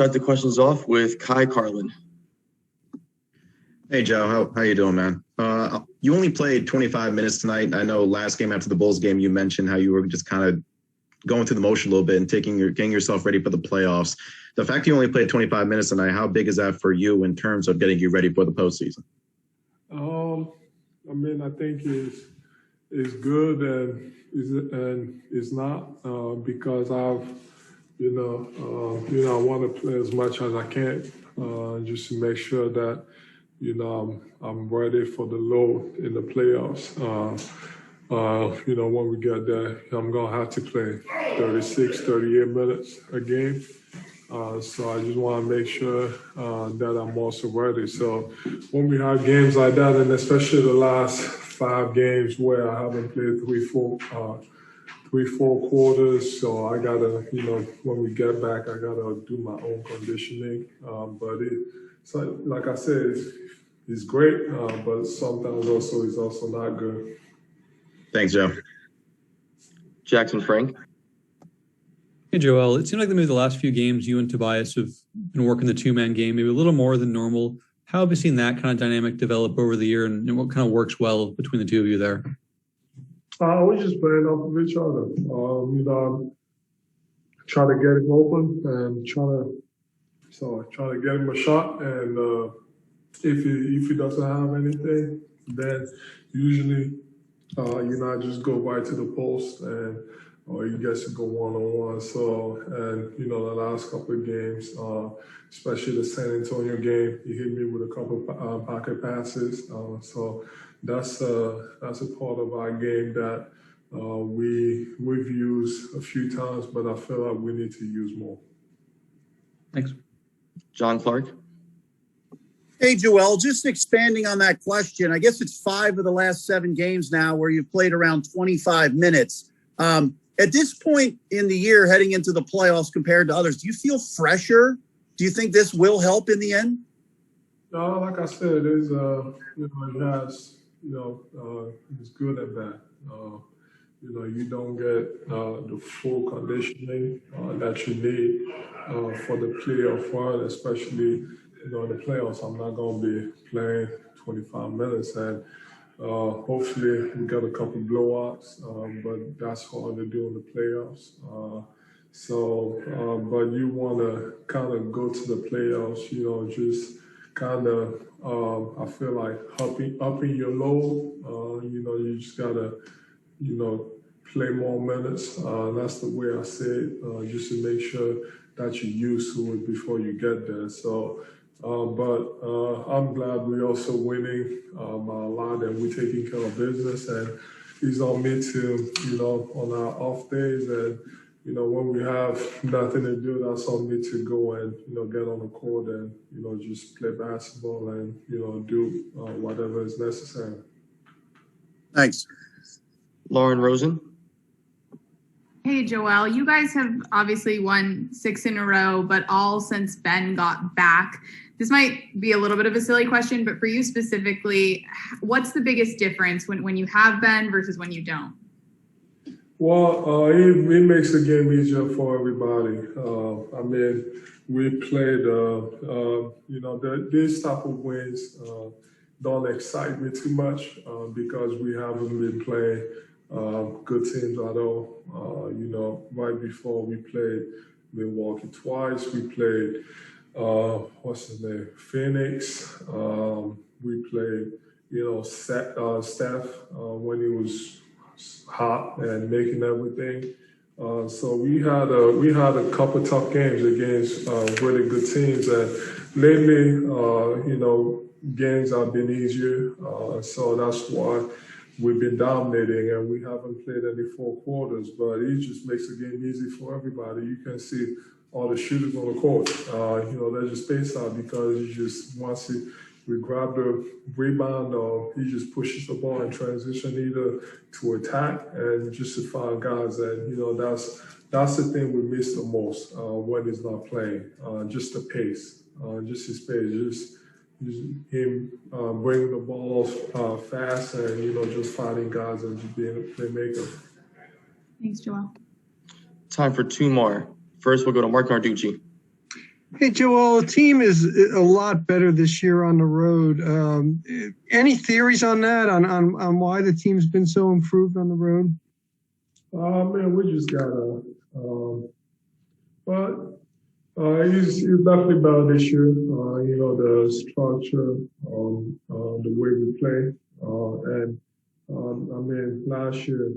start the questions off with Kai Carlin. Hey, Joe. How you doing, man? You only played 25 minutes tonight. I know last game after the Bulls game, you mentioned how you were just kind of going through the motion a little bit and getting yourself ready for the playoffs. The fact you only played 25 minutes tonight, how big is that for you in terms of getting you ready for the postseason? I think it's good and it's not because I want to play as much as I can just to make sure that I'm ready for the load in the playoffs. When we get there, I'm going to have to play 36, 38 minutes a game. So I just want to make sure that I'm also ready. So when we have games like that, and especially the last 5 games where I haven't played 3-4 quarters, so I got to, when we get back, I got to do my own conditioning. So like I said, it's great, but sometimes also it's also not good. Thanks, Joe. Jackson Frank. Hey, Joel. It seems like maybe the last few games you and Tobias have been working the two-man game, maybe a little more than normal. How have you seen that kind of dynamic develop over the year, and what kind of works well between the two of you there? We just playing off of each other. Try to get him open and try to get him a shot. And if he doesn't have anything, then usually I just go right to the post or he gets to go one-on-one. So, and the last couple of games, especially the San Antonio game, he hit me with a couple of pocket passes. So that's a part of our game that we've used a few times, but I feel like we need to use more. Thanks. John Clark. Hey, Joel, just expanding on that question. I guess it's 5 of the last 7 games now where you've played around 25 minutes. At this point in the year, heading into the playoffs compared to others, do you feel fresher? Do you think this will help in the end? No, like I said, it has, it's good and bad. You don't get the full conditioning that you need for the playoff run, especially, in the playoffs. I'm not going to be playing 25 minutes, and hopefully we got a couple blowouts, but that's hard to do in the playoffs. But you want to kind of go to the playoffs, just kind of, I feel like upping your load. You just got to, play more minutes. That's the way I say it, just to make sure that you're used to it before you get there. So, but I'm glad we're also winning by a lot and we're taking care of business. And it's on me to, on our off days and, when we have nothing to do, that's on me to go and, get on the court and, just play basketball and, do whatever is necessary. Thanks. Lauren Rosen. Hey, Joel, you guys have obviously won 6 in a row, but all since Ben got back. This might be a little bit of a silly question, but for you specifically, what's the biggest difference when you have Ben versus when you don't? Well, it makes the game easier for everybody. We played, these type of wins don't excite me too much because we haven't been playing good teams at all. Right before we played Milwaukee twice, we played, Phoenix. We played, Steph when he was hot and making everything. So we had a couple tough games against really good teams, and lately, games have been easier. So that's why we've been dominating, and we haven't played any 4 quarters. But it just makes the game easy for everybody. You can see all the shooters on the court. They're just spaced out because you just once we grab the rebound, or he just pushes the ball in transition either to attack and just to find guys. And that's the thing we miss the most when he's not playing. Just the pace, just his pace, just him bringing the ball fast and just finding guys and just being a playmaker. Thanks, Joel. Time for 2 more. First, we'll go to Mark Narducci. Hey, Joel, the team is a lot better this year on the road. Any theories on that, on why the team's been so improved on the road? Man, we just gotta, but he's definitely better this year. The structure, the way we play, and last year,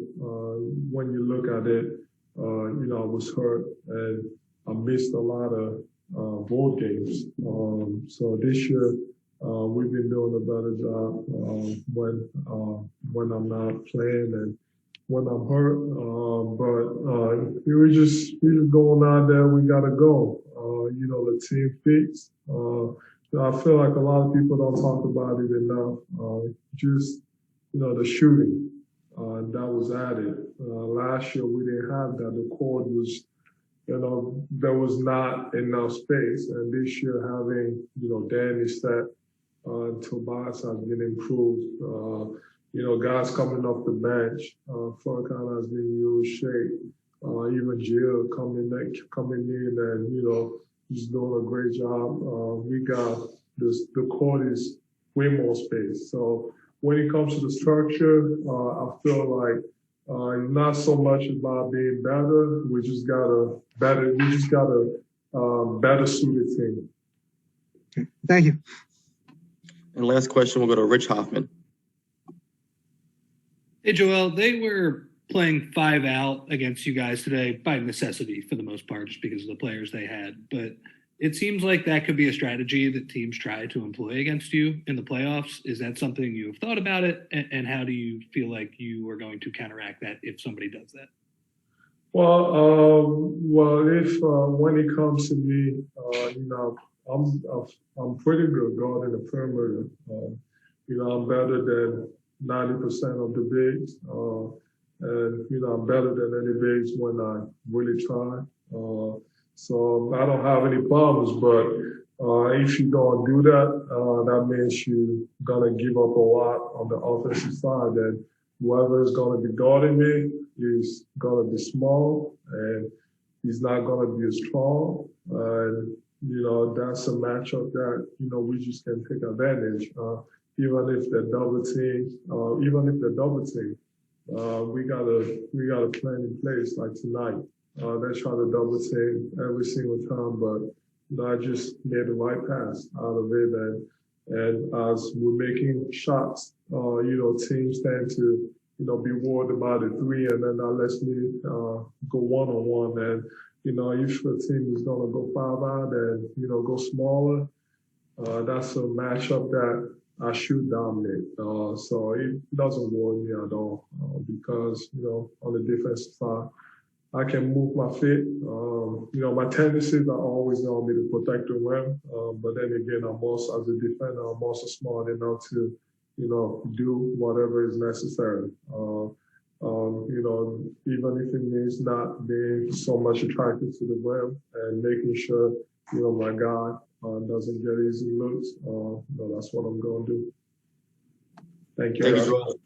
when you look at it, I was hurt and I missed a lot of board games. So this year, we've been doing a better job when I'm not playing and when I'm hurt. But we were just going out there. We gotta go. The team fits. I feel like a lot of people don't talk about it enough. The shooting that was added. Last year we didn't have that. The court was, there was not enough space. And this year having, Danny set, Tobias has been improved. Guys coming off the bench, Furkan has been in huge shape. Even Jill coming in and, he's doing a great job. We got this, the court is way more space. So when it comes to the structure, I feel like not so much about being better. We just got a better suited team. Okay. Thank you. And last question, we'll go to Rich Hoffman. Hey, Joel, they were playing 5 out against you guys today by necessity for the most part, just because of the players they had. But it seems like that could be a strategy that teams try to employ against you in the playoffs. Is that something you have thought about it? And how do you feel like you are going to counteract that if somebody does that? If when it comes to me, I'm pretty good guarding the perimeter. I'm better than 90% of the bigs, and I'm better than any bigs when I really try. So I don't have any problems, but if you don't do that, that means you're gonna give up a lot on the offensive side. And whoever is gonna be guarding me is gonna be small, and he's not gonna be as strong. And that's a matchup that we just can take advantage. Even if they're double team, we got a plan in place like tonight. They try to double team every single time, but I just made the right pass out of it. And as we're making shots, teams tend to, be worried about the three, and then that lets me go one-on-one. And, if a team is going to go 5 out and, go smaller, that's a matchup that I should dominate. So it doesn't worry me at all because, on the defensive side, I can move my feet. My tendencies are always going to be to protect the rim. But then again, I'm also, as a defender, I'm also smart enough to, do whatever is necessary. Even if it means not being so much attracted to the rim and making sure, my guy doesn't get easy looks. That's what I'm going to do. Thank you. Thank you, Joel.